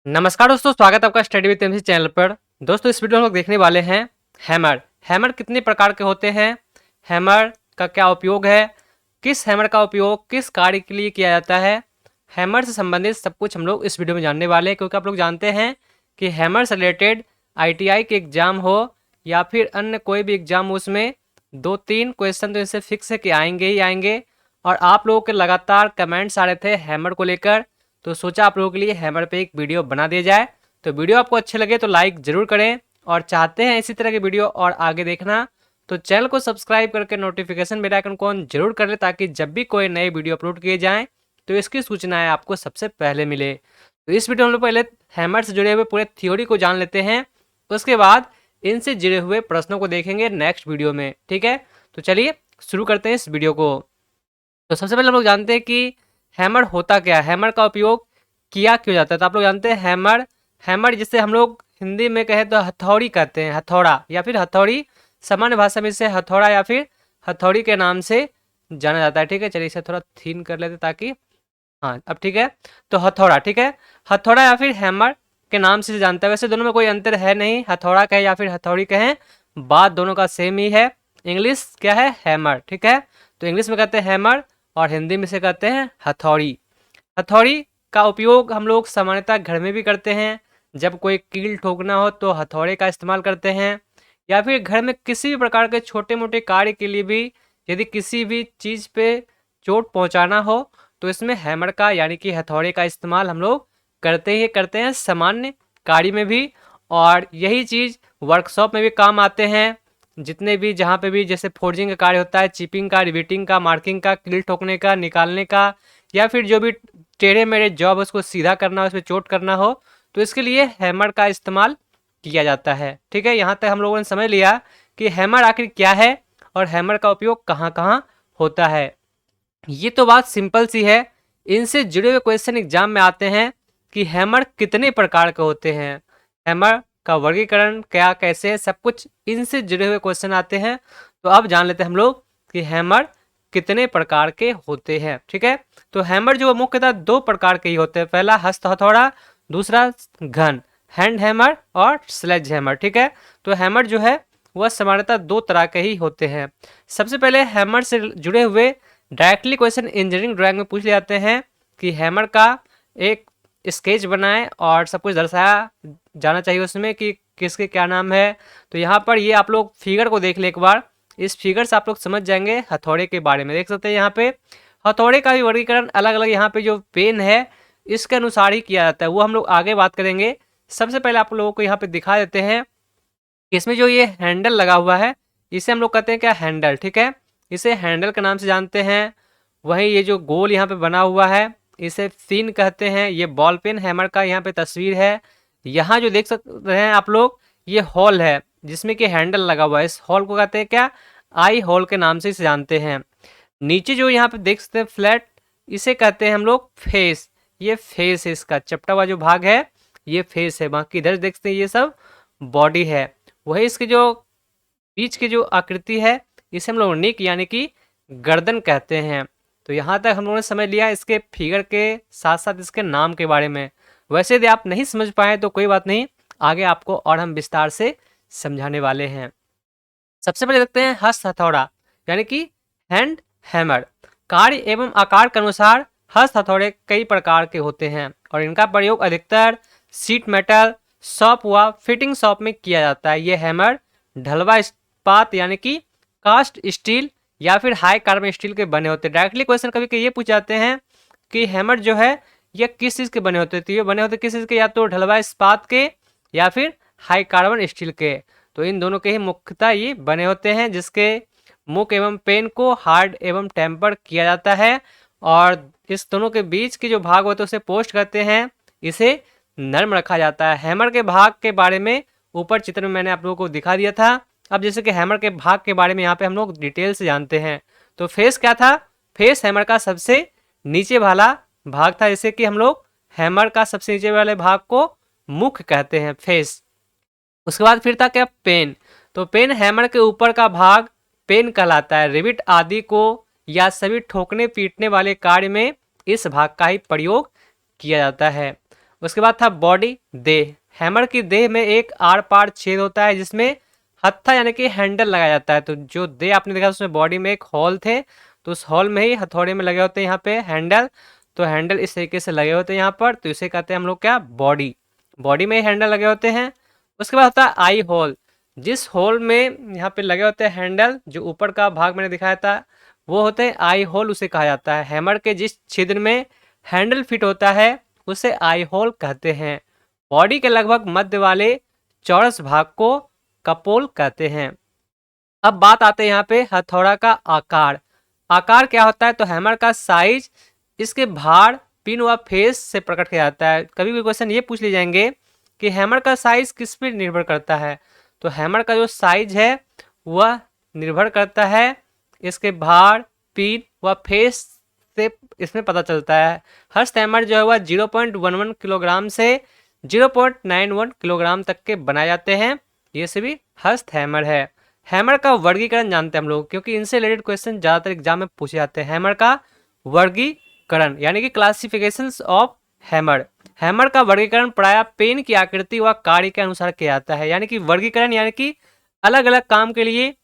नमस्कार दोस्तों, स्वागत है आपका स्टडी विद एमसी चैनल पर। दोस्तों इस वीडियो में हम लोग देखने वाले हैं हैमर। हैमर कितने प्रकार के होते हैं, हैमर का क्या उपयोग है, किस हैमर का उपयोग किस कार्य के लिए किया जाता है, हैमर से संबंधित सब कुछ हम लोग इस वीडियो में जानने वाले हैं। क्योंकि आप लोग जानते हैं कि हैमर से रिलेटेड ITI के एग्जाम हो या फिर अन्य कोई भी एग्जाम हो, उसमें 2-3 क्वेश्चन तो इससे फिक्स है कि आएंगे ही आएंगे। और आप लोगों के लगातार कमेंट्स आ रहे थे हैमर को लेकर, तो सोचा आप लोगों के लिए हैमर पे एक वीडियो बना दिया जाए। तो वीडियो आपको अच्छे लगे तो लाइक ज़रूर करें, और चाहते हैं इसी तरह की वीडियो और आगे देखना तो चैनल को सब्सक्राइब करके नोटिफिकेशन बेल आइकन को ऑन जरूर कर ले, ताकि जब भी कोई नए वीडियो अपलोड किए जाएँ तो इसकी सूचनाएं आपको सबसे पहले मिले। तो इस वीडियो में हम लोग पहले हैमर से जुड़े हुए पूरे थ्योरी को जान लेते हैं, उसके बाद इनसे जुड़े हुए प्रश्नों को देखेंगे नेक्स्ट वीडियो में। ठीक है, तो चलिए शुरू करते हैं इस वीडियो को। तो सबसे पहले हम लोग जानते हैं कि हैमर होता क्या है, हैमर का उपयोग किया क्यों जाता है। तो आप लोग जानते हैं हैमर, हैमर जिसे हम लोग हिंदी में कहें तो हथौड़ी कहते हैं, हथौड़ा या फिर हथौड़ी, सामान्य भाषा में इसे हथौड़ा या फिर हथौड़ी के नाम से जाना जाता है। ठीक है, चलिए इसे थोड़ा थीन कर लेते ताकि, हाँ अब ठीक है। तो हथौड़ा, ठीक है, हथौड़ा या फिर हैमर के नाम से जानता है। वैसे दोनों में कोई अंतर है नहीं, हथौड़ा कहें या फिर हथौड़ी कहें, बात दोनों का सेम ही है। इंग्लिश क्या है, हैमर। ठीक है, तो इंग्लिश में कहते हैं हैमर और हिंदी में से कहते हैं हथौड़ी। हथौड़ी का उपयोग हम लोग सामान्यतः घर में भी करते हैं, जब कोई कील ठोकना हो तो हथौड़े का इस्तेमाल करते हैं, या फिर घर में किसी भी प्रकार के छोटे मोटे कार्य के लिए भी, यदि किसी भी चीज़ पे चोट पहुंचाना हो तो इसमें हैमर का यानी कि हथौड़े का इस्तेमाल हम लोग करते हैं सामान्य कार्य में भी। और यही चीज़ वर्कशॉप में भी काम आते हैं, जितने भी जहाँ पे भी जैसे फोर्जिंग का कार्य होता है, चिपिंग का, रिवेटिंग का, मार्किंग का, कील ठोकने का, निकालने का, या फिर जो भी टेढ़े मेढ़े जॉब उसको सीधा करना हो, उसमें चोट करना हो, तो इसके लिए हैमर का इस्तेमाल किया जाता है। ठीक है, यहाँ तक हम लोगों ने समझ लिया कि हैमर आखिर क्या है और हैमर का उपयोग कहाँ कहाँ होता है। ये तो बात सिंपल सी है। इनसे जुड़े हुए क्वेश्चन एग्जाम में आते हैं कि हैमर कितने प्रकार के होते हैं, हैमर का वर्गीकरण क्या कैसे है, सब कुछ इनसे जुड़े हुए क्वेश्चन आते हैं। तो अब जान लेते हैं हम लोग कि हैमर कितने प्रकार के होते हैं। ठीक है, तो हैमर जो मुख्यतः 2 प्रकार के ही होते हैं, पहला हस्त हथौड़ा, दूसरा घन हैंड हैमर और स्लेज हैमर। ठीक है, तो हैमर जो है वह सामान्यतः 2 तरह के ही होते हैं। सबसे पहले हैमर से जुड़े हुए डायरेक्टली क्वेश्चन इंजीनियरिंग ड्राइंग में पूछ ले जाते हैं कि हैमर का एक स्केच बनाएं और सब कुछ दर्शाया जाना चाहिए उसमें कि किसके क्या नाम है। तो यहाँ पर ये आप लोग फिगर को देख ले एक बार, इस फिगर से आप लोग समझ जाएंगे हथौड़े के बारे में। देख सकते हैं यहाँ पे हथौड़े का भी वर्गीकरण अलग अलग, यहाँ पे जो पेन है इसके अनुसार ही किया जाता है, वो हम लोग आगे बात करेंगे। सबसे पहले आप लोगों को यहाँ पे दिखा देते हैं, इसमें जो ये हैंडल लगा हुआ है इसे हम लोग कहते हैं क्या, हैंडल। ठीक है, इसे हैंडल के नाम से जानते हैं। वहीं ये जो गोल यहाँ पे बना हुआ है इसे फिन कहते हैं। ये बॉल पेन हैमर का यहाँ पे तस्वीर है। यहाँ जो देख सकते हैं आप लोग, ये हॉल है जिसमें कि हैंडल लगा हुआ है, इस हॉल को कहते हैं क्या, आई हॉल के नाम से इसे जानते हैं। नीचे जो यहाँ पे देख सकते हैं फ्लैट, इसे कहते हैं हम लोग फेस। ये फेस है, इसका चपटा हुआ जो भाग है ये फेस है। बाकी इधर देखते हैं ये सब बॉडी है। वही इसके जो बीच की जो आकृति है इसे हम लोग निक यानी कि गर्दन कहते हैं। तो यहाँ तक हम लोगों ने समझ लिया इसके फिगर के साथ साथ इसके नाम के बारे में। वैसे यदि आप नहीं समझ पाए तो कोई बात नहीं, आगे आपको और हम विस्तार से समझाने वाले हैं। सबसे पहले देखते हैं हस्त हथौड़ा यानी कि हैंड हैमर। कार्य एवं आकार के अनुसार हस्त हथौड़े कई प्रकार के होते हैं और इनका प्रयोग अधिकतर सीट मेटल शॉप व फिटिंग शॉप में किया जाता है। ये हैमर ढलवा इस्पात यानी कि कास्ट स्टील या फिर हाई कार्बन स्टील के बने होते हैं। डायरेक्टली क्वेश्चन कभी कभी ये पूछ जाते हैं कि हैमर जो है ये किस चीज़ के बने होते हैं, तो ये बने होते किस चीज़ के, या तो ढलवा इस्पात के या फिर हाई कार्बन स्टील के। तो इन दोनों के ही मुख्यतः ये बने होते हैं, जिसके मुख एवं पेन को हार्ड एवं टेम्पर किया जाता है और इस दोनों के बीच के जो भाग होते हैं उसे पोस्ट करते हैं, इसे नर्म रखा जाता है। हैमर के भाग के बारे में ऊपर चित्र में मैंने आप लोगों को दिखा दिया था। अब जैसे कि हैमर के भाग के बारे में यहाँ पे हम लोग डिटेल से जानते हैं। तो फेस क्या था, फेस हैमर का सबसे नीचे वाला भाग था, जैसे कि हम लोग हैमर का सबसे नीचे वाले भाग को मुख कहते हैं, फेस। उसके बाद फिर था क्या, पेन। तो पेन हैमर के ऊपर का भाग पेन कहलाता है। रिविट आदि को या सभी ठोकने पीटने वाले कार्य में इस भाग का ही प्रयोग किया जाता है। उसके बाद था बॉडी, देह। हैमर की देह में एक आर पार छेद होता है जिसमें हत्था यानी कि हैंडल लगाया जाता है। तो जो देह आपने देखा उसमें बॉडी में एक हॉल थे, तो उस हॉल में ही हथौड़े में लगे होते हैं यहाँ पे हैंडल। तो हैंडल इस तरीके से लगे होते हैं यहाँ पर, तो इसे कहते हैं हम लोग क्या, बॉडी। बॉडी में ही हैंडल लगे होते हैं। उसके बाद होता है आई होल। जिस होल में यहाँ पे लगे होते हैं हैंडल, जो ऊपर का भाग मैंने दिखाया था वो होते हैं आई होल, उसे कहा जाता है। हैमर के जिस छिद्र में हैंडल फिट होता है उसे आई होल कहते हैं। बॉडी के लगभग मध्य वाले चौरस भाग को कपोल कहते हैं। अब बात आते हैं यहाँ पे हथौड़ा का आकार। आकार क्या होता है, तो हैमर का साइज इसके भार, पिन व फेस से प्रकट किया जाता है। कभी भी क्वेश्चन ये पूछ ले जाएंगे कि हैमर का साइज किस पर निर्भर करता है, तो हैमर का जो साइज है वह निर्भर करता है इसके भार, पिन व फेस से इसमें पता चलता है। हस्त हैमर जो है वह 0.11 किलोग्राम से 0.91 किलोग्राम तक के बनाए जाते हैं। ये सभी हस्त हैमर है। हैमर का वर्गीकरण जानते हैं हम लोग, क्योंकि इनसे रिलेटेड क्वेश्चन ज़्यादातर एग्जाम में पूछे जाते हैं। हैमर का वर्गीकरण यानी कि क्लासिफिकेशंस ऑफ हैमर। हैमर का वर्गीकरण प्रायः पेन की आकृति व कार्य के अनुसार किया जाता है। यानी कि वर्गीकरण यानी कि अलग अलग काम के लिए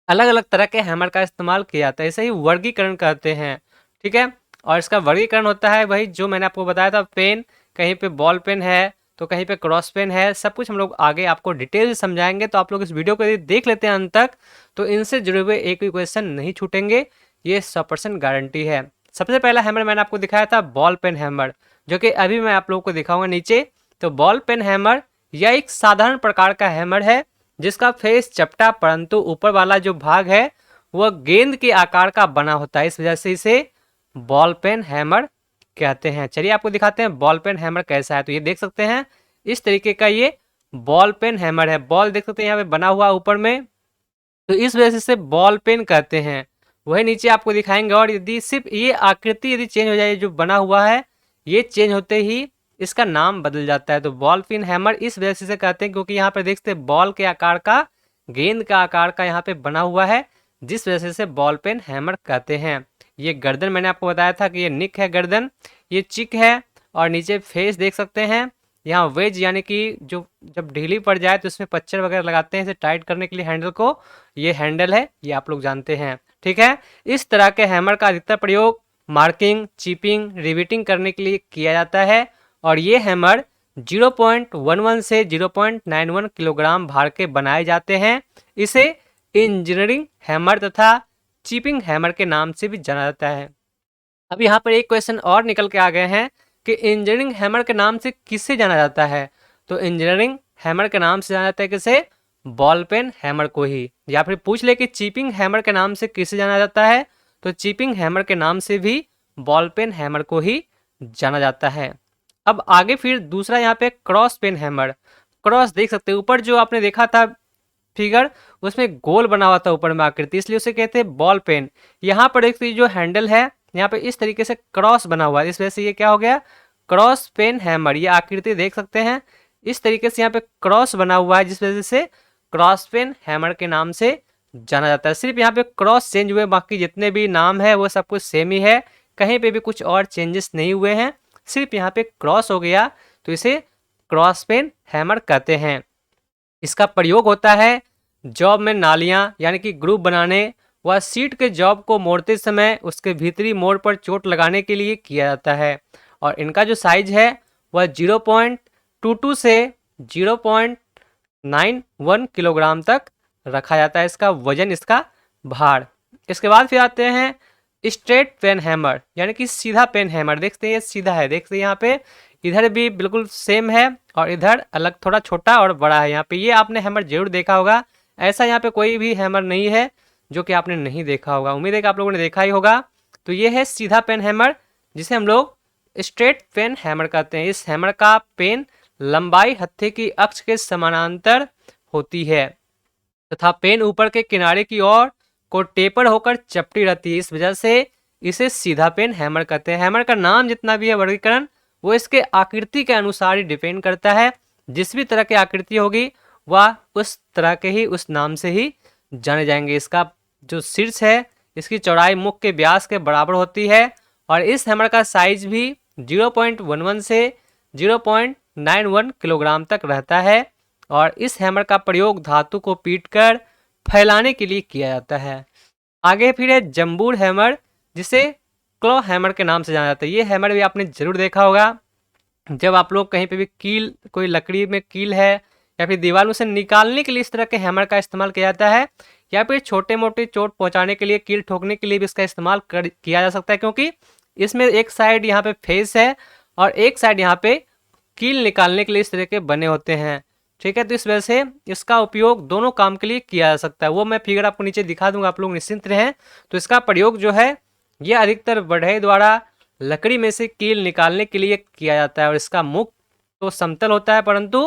अलग अलग तरह के हैमर का इस्तेमाल किया जाता है, इसे ही वर्गीकरण कहते हैं। ठीक है, और इसका वर्गीकरण होता है वही जो मैंने आपको बताया था, पेन, कहीं पे बॉल पेन है तो कहीं पे क्रॉस पेन है, सब कुछ हम लोग आगे आपको डिटेल से समझाएंगे। तो आप लोग इस वीडियो को यदि देख लेते हैं अंत तक, तो इनसे जुड़े हुए एक भी क्वेश्चन नहीं छूटेंगे, ये 100% गारंटी है। सबसे पहला हैमर मैंने आपको दिखाया था बॉल पेन हैमर, जो कि अभी मैं आप लोगों को दिखाऊंगा नीचे। तो बॉल पेन हैमर यह एक साधारण प्रकार का हैमर है जिसका फेस चपटा, परंतु ऊपर वाला जो भाग है वह गेंद के आकार का बना होता है, इस वजह से इसे बॉल पेन हैमर कहते हैं। चलिए आपको दिखाते हैं बॉल पेन हैमर कैसा है। तो ये देख सकते हैं इस तरीके का ये बॉल पेन हैमर है। बॉल देख सकते हैं यहाँ पे बना हुआ ऊपर में, तो इस वजह से इसे बॉल पेन कहते हैं। वही नीचे आपको दिखाएंगे। और यदि सिर्फ ये आकृति यदि चेंज हो जाए, जो बना हुआ है ये चेंज होते ही इसका नाम बदल जाता है। तो बॉल पेन हैमर इस वजह से कहते हैं क्योंकि यहाँ पे देखते हैं बॉल के आकार का, गेंद का आकार का यहाँ पे बना हुआ है, जिस वजह से इसे बॉल पेन हैमर कहते हैं। ये गर्दन मैंने आपको बताया था कि ये निक है गर्दन, ये चिक है, और नीचे फेस देख सकते हैं। यहाँ वेज यानी कि जो जब ढीली पड़ जाए तो इसमें पच्चर वगैरह लगाते हैं इसे टाइट करने के लिए हैंडल को, ये हैंडल है, ये आप लोग जानते हैं। ठीक है, इस तरह के हैमर का अधिकतर प्रयोग मार्किंग, चिपिंग, रिविटिंग करने के लिए किया जाता है। और ये हैमर 0.11 से 0.91 किलोग्राम भार के बनाए जाते हैं। इसे इंजीनियरिंग हैमर तथा चिपिंग हैमर के नाम से भी जाना जाता है। अब यहाँ पर एक क्वेश्चन और निकल के आ गए हैं कि इंजीनियरिंग हैमर के नाम से किससे जाना जाता है। तो इंजीनियरिंग हैमर के नाम से जाना जाता है किसे, बॉल पेन हैमर को ही। या फिर पूछ ले कि चिपिंग हैमर के नाम से किसे जाना जाता है, तो चिपिंग हैमर के नाम से भी बॉल पेन हैमर को ही जाना जाता है। अब आगे फिर दूसरा यहाँ पे क्रॉस पेन हैमर। क्रॉस देख सकते हैं ऊपर जो आपने देखा था फिगर, उसमें गोल बना हुआ था ऊपर में आकृति, इसलिए उसे कहते हैं बॉल पेन। यहाँ पर देखते जो हैंडल है यहाँ पे इस तरीके से क्रॉस बना हुआ है, इस वजह से ये क्या हो गया, क्रॉस पेन हैमर। ये आकृति देख सकते हैं इस तरीके से यहाँ पे क्रॉस बना हुआ है, जिस वजह से क्रॉस पेन हैमर के नाम से जाना जाता है। सिर्फ यहाँ पे क्रॉस चेंज हुए, बाकी जितने भी नाम है वो सब कुछ सेम ही है, कहीं पे भी कुछ और चेंजेस नहीं हुए हैं, सिर्फ यहाँ पे क्रॉस हो गया, तो इसे क्रॉस पेन हैमर कहते हैं। इसका प्रयोग होता है जॉब में नालियां यानी कि ग्रुप बनाने व सीट के जॉब को मोड़ते समय उसके भीतरी मोड़ पर चोट लगाने के लिए किया जाता है। और इनका जो साइज है वह 0.22 से 0.91 किलोग्राम तक रखा जाता है, इसका वजन, इसका भार। इसके बाद फिर आते हैं स्ट्रेट पेन हैमर यानी कि सीधा पेन हैमर। देखते हैं ये सीधा है, देखते हैं यहाँ पे इधर भी बिल्कुल सेम है और इधर अलग थोड़ा छोटा और बड़ा है। यहाँ पे ये आपने हैमर जरूर देखा होगा, ऐसा यहाँ पे कोई भी हैमर नहीं है जो कि आपने नहीं देखा होगा, उम्मीद है कि आप लोगों ने देखा ही होगा। तो ये है सीधा पेन हैमर जिसे हम लोग स्ट्रेट पेन हैमर कहते हैं। इस हैमर का पेन लंबाई हत्थे की अक्ष के समानांतर होती है तथा पेन ऊपर के किनारे की ओर को टेपर होकर चपटी रहती है, इस वजह से इसे सीधा पेन हैमर कहते हैं। हैमर का नाम जितना भी है वर्गीकरण वो इसके आकृति के अनुसार ही डिपेंड करता है, जिस भी तरह की आकृति होगी वह उस तरह के ही उस नाम से ही जाने जाएंगे। इसका जो शीर्ष है इसकी चौड़ाई मुख के व्यास के बराबर होती है और इस हैमर का साइज भी 0.11 से 0.91 किलोग्राम तक रहता है और इस हैमर का प्रयोग धातु को पीटकर फैलाने के लिए किया जाता है। आगे फिर है जम्बूर हैमर, जिसे क्लॉ हैमर के नाम से जाना जाता है। ये हैमर भी आपने जरूर देखा होगा। जब आप लोग कहीं पे भी कील, कोई लकड़ी में कील है या फिर दीवार में से निकालने के लिए इस तरह के हैमर का इस्तेमाल किया जाता है, या फिर छोटे मोटे चोट पहुंचाने के लिए, कील ठोकने के लिए भी इसका इस्तेमाल किया जा सकता है, क्योंकि इसमें एक साइड यहाँ पे फेस है और एक साइड यहाँ पे कील निकालने के लिए इस तरह के बने होते हैं। ठीक है, तो इस वजह से इसका उपयोग दोनों काम के लिए किया जा सकता है। वो मैं फिगर आपको नीचे दिखा दूंगा, आप लोग निश्चिंत रहें। तो इसका प्रयोग जो है ये अधिकतर बढ़ई द्वारा लकड़ी में से कील निकालने के लिए किया जाता है और इसका मुख तो समतल होता है परंतु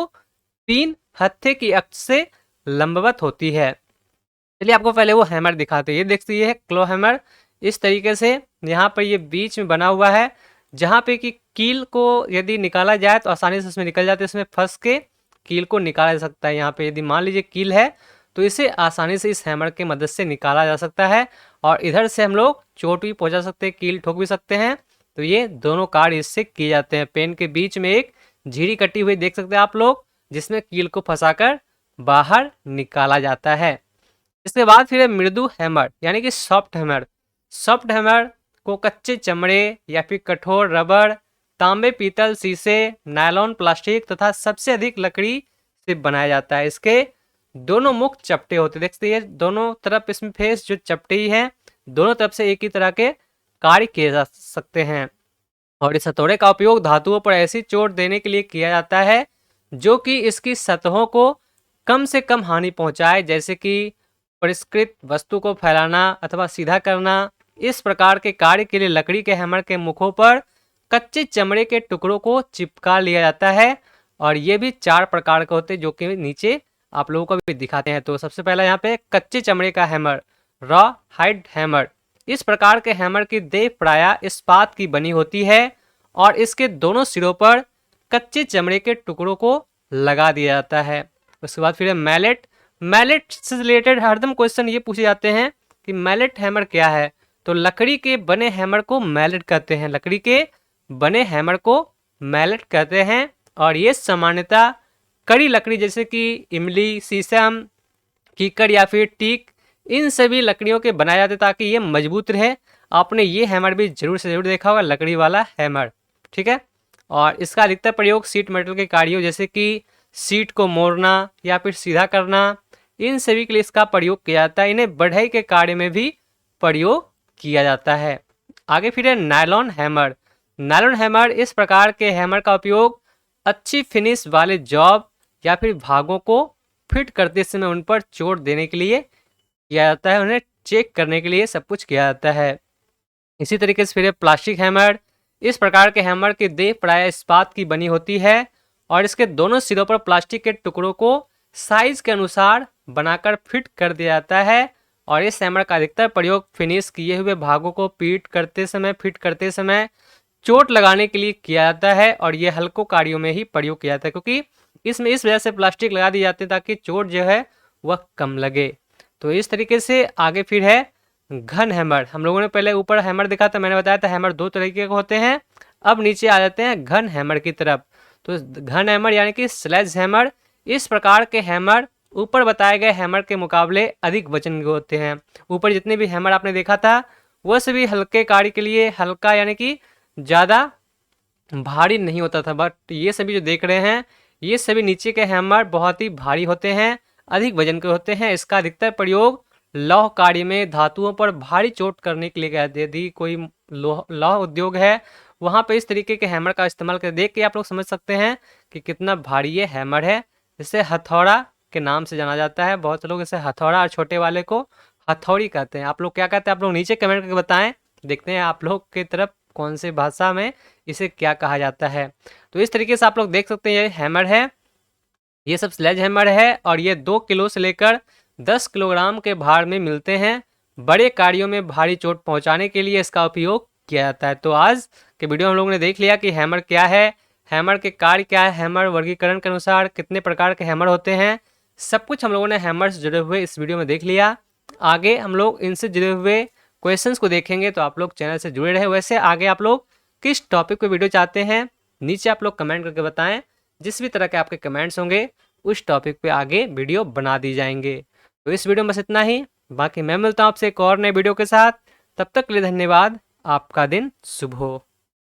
3 हत्थे की अक्ष से लंबवत होती है। चलिए आपको पहले वो हैमर दिखाते हैं। ये देखते, ये है क्लो हैमर। इस तरीके से यहाँ पर ये बीच में बना हुआ है, जहाँ पे कि कील को यदि निकाला जाए तो आसानी से उसमें निकल जाते हैं, इसमें फंस के कील को निकाला जा सकता है। यहाँ पे यदि मान लीजिए कील है तो इसे आसानी से इस हैमर की मदद से निकाला जा सकता है और इधर से हम लोग चोट भी पहुंचा सकते हैं, कील ठोक भी सकते हैं। तो ये दोनों कार्य इससे किए जाते हैं। पेन के बीच में एक झिरी कटी हुई देख सकते हैं आप लोग, जिसमें कील को फंसाकर बाहर निकाला जाता है। इसके बाद फिर है मृदु हैमर, यानी कि सॉफ्ट हैमर। सॉफ्ट हैमर को कच्चे चमड़े या फिर कठोर रबड़, तांबे, पीतल, शीशे, नायलॉन, प्लास्टिक तथा सबसे अधिक लकड़ी से बनाया जाता है। इसके दोनों मुख चपटे होते, देखते हैं दोनों तरफ इसमें फेस जो चपटे ही है, दोनों तरफ से एक ही तरह के कार्य किए जा सकते हैं। और इस हथौड़े का उपयोग धातुओं पर ऐसी चोट देने के लिए किया जाता है जो कि इसकी सतहों को कम से कम हानि पहुंचाए, जैसे कि परिष्कृत वस्तु को फैलाना अथवा सीधा करना। इस प्रकार के कार्य के लिए लकड़ी के हैमर के मुखों पर कच्चे चमड़े के टुकड़ों को चिपका लिया जाता है और ये भी 4 प्रकार के होते हैं, जो कि नीचे आप लोगों को भी दिखाते हैं। तो सबसे पहला यहाँ पे कच्चे चमड़े का हैमर, रॉ हाइड हैमर। इस प्रकार के हैमर की देह प्रायः इस्पात की बनी होती है और इसके दोनों सिरों पर कच्चे चमड़े के टुकड़ों को लगा दिया जाता है। उसके बाद फिर है मैलेट। मैलेट से रिलेटेड हरदम क्वेश्चन ये पूछे जाते हैं कि मैलेट हैमर क्या है। तो लकड़ी के बने हैमर को मैलेट कहते हैं, लकड़ी के बने हैमर को मैलेट कहते हैं और ये सामान्यतः कड़ी लकड़ी जैसे कि इमली, शीशम, कीकर या फिर टीक, इन सभी लकड़ियों के बनाए जाते ताकि ये मजबूत रहे। आपने ये हैमर भी जरूर से जरूर देखा होगा, लकड़ी वाला हैमर। ठीक है, और इसका अधिकतर प्रयोग सीट मेटल के कार्यों जैसे कि सीट को मोड़ना या फिर सीधा करना, इन सभी के लिए इसका प्रयोग किया जाता है। इन्हें बढ़ई के कार्य में भी प्रयोग किया जाता है। आगे फिर है नायलॉन हैमर। नायलॉन हैमर, इस प्रकार के हैमर का उपयोग अच्छी फिनिश वाले जॉब या फिर भागों को फिट करते समय उन पर चोट देने के लिए किया जाता है, उन्हें चेक करने के लिए सब कुछ किया जाता है। इसी तरीके से फिर है प्लास्टिक हैमर। इस प्रकार के हैमर की देह प्रायः इस्पात की बनी होती है और इसके दोनों सिरों पर प्लास्टिक के टुकड़ों को साइज के अनुसार बनाकर फिट कर दिया जाता है और इस हैमर का अधिकतर प्रयोग फिनिश किए हुए भागों को फिट करते समय चोट लगाने के लिए किया जाता है और ये हल्कों कार्यों में ही प्रयोग किया जाता है, क्योंकि इसमें इस वजह से प्लास्टिक लगा दी जाती है ताकि चोट जो है वह कम लगे। तो इस तरीके से आगे फिर है घन हैमर। हम लोगों ने पहले ऊपर हैमर देखा था, मैंने बताया था हैमर 2 तरीके के होते हैं। अब नीचे आ जाते हैं घन हैमर की तरफ। तो घन हैमर यानी कि स्लेज हैमर। इस प्रकार के हैमर ऊपर बताए गए हैमर के मुकाबले अधिक वजन के होते हैं। ऊपर जितने भी हैमर आपने देखा था वह सभी हल्के कार्य के लिए, हल्का यानी कि ज़्यादा भारी नहीं होता था, बट ये सभी जो देख रहे हैं ये सभी नीचे के हैमर बहुत ही भारी होते हैं, अधिक वजन के होते हैं। इसका अधिकतर प्रयोग लौह कार्य में धातुओं पर भारी चोट करने के लिए किया जाता है। यदि कोई लौह उद्योग है वहाँ पे इस तरीके के हैमर का इस्तेमाल कर, देख के आप लोग समझ सकते हैं कि कितना भारी ये हैमर है। इसे हथौड़ा के नाम से जाना जाता है। बहुत से लोग इसे हथौड़ा और छोटे वाले को हथौड़ी कहते हैं। आप लोग क्या कहते हैं, आप लोग नीचे कमेंट करके बताएं। देखते हैं आप लोग की तरफ कौन सी भाषा में इसे क्या कहा जाता है। तो इस तरीके से आप लोग देख सकते हैं ये हैमर है, ये सब स्लेज हैमर है और ये 2 किलो से लेकर 10 किलोग्राम के भार में मिलते हैं। बड़े कार्यों में भारी चोट पहुंचाने के लिए इसका उपयोग किया जाता है। तो आज के वीडियो हम लोगों ने देख लिया कि हैमर क्या है, हैमर के कार्य क्या है, हैमर वर्गीकरण के अनुसार कितने प्रकार के हैमर होते हैं, सब कुछ हम लोगों ने हैमर से जुड़े हुए इस वीडियो में देख लिया। आगे हम लोग इनसे जुड़े हुए क्वेश्चंस को देखेंगे, तो आप लोग चैनल से जुड़े रहे। वैसे आगे आप लोग किस टॉपिक पे वीडियो चाहते हैं नीचे आप लोग कमेंट करके बताएं। जिस भी तरह के आपके कमेंट्स होंगे उस टॉपिक पे आगे वीडियो बना दी जाएंगे। तो इस वीडियो में बस इतना ही, बाकी मैं मिलता हूँ आपसे एक और नए वीडियो के साथ। तब तक के लिए धन्यवाद। आपका दिन शुभ हो।